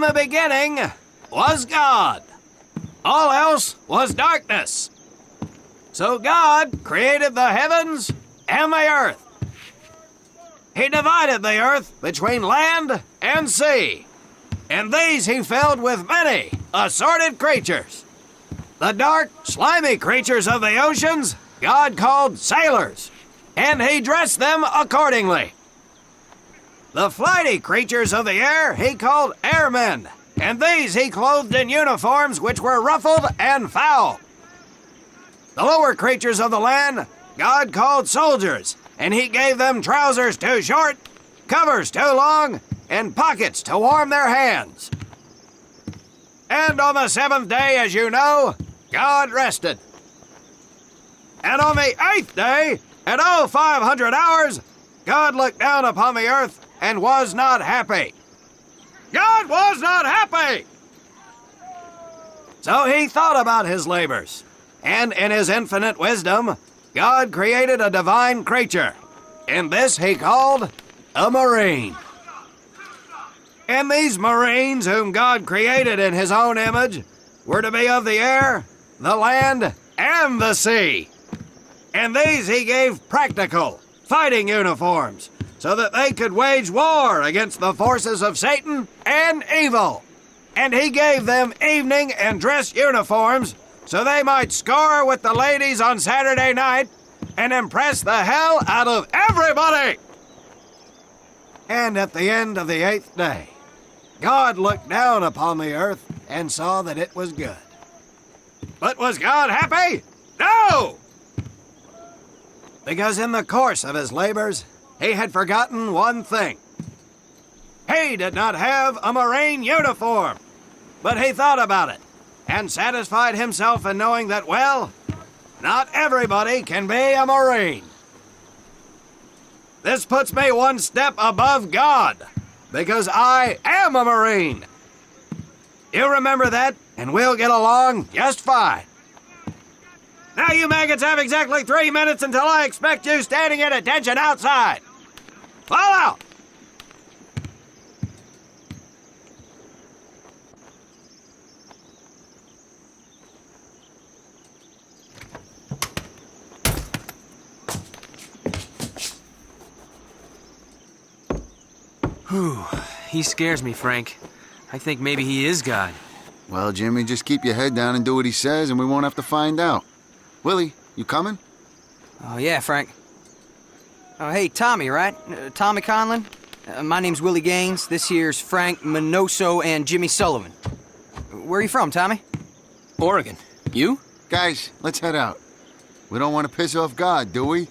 the beginning was God. All else was darkness. So God created the heavens and the earth. He divided the earth between land and sea, and these he filled with many assorted creatures. The dark, slimy creatures of the oceans God called sailors, and he dressed them accordingly. The flighty creatures of the air he called airmen, and these he clothed in uniforms which were ruffled and foul. The lower creatures of the land God called soldiers, and he gave them trousers too short, covers too long, and pockets to warm their hands. And on the seventh day, as you know, God rested. And on the eighth day, at 0500 hours, God looked down upon the earth and was not happy. God was not happy! So he thought about his labors, and in his infinite wisdom, God created a divine creature, and this he called a marine. And these marines whom God created in his own image were to be of the air, the land, and the sea. And these he gave practical, fighting uniforms, so that they could wage war against the forces of Satan and evil. And he gave them evening and dress uniforms, so they might score with the ladies on Saturday night and impress the hell out of everybody. And at the end of the eighth day, God looked down upon the earth and saw that it was good. But was God happy? No! Because in the course of his labors, he had forgotten one thing. He did not have a marine uniform, but he thought about it and satisfied himself in knowing that, well, not everybody can be a marine. This puts me one step above God, because I am a marine. You remember that, and we'll get along just fine. Now you maggots have exactly 3 minutes until I expect you standing at attention outside. Fall out! Whew, he scares me, Frank. I think maybe he is God. Well, Jimmy, just keep your head down and do what he says, and we won't have to find out. Willie, you coming? Oh, yeah, Frank. Oh, hey, Tommy, right? Tommy Conlon? My name's Willie Gaines. This here's Frank Minoso and Jimmy Sullivan. Where are you from, Tommy? Oregon. You? Guys, let's head out. We don't want to piss off God, do we?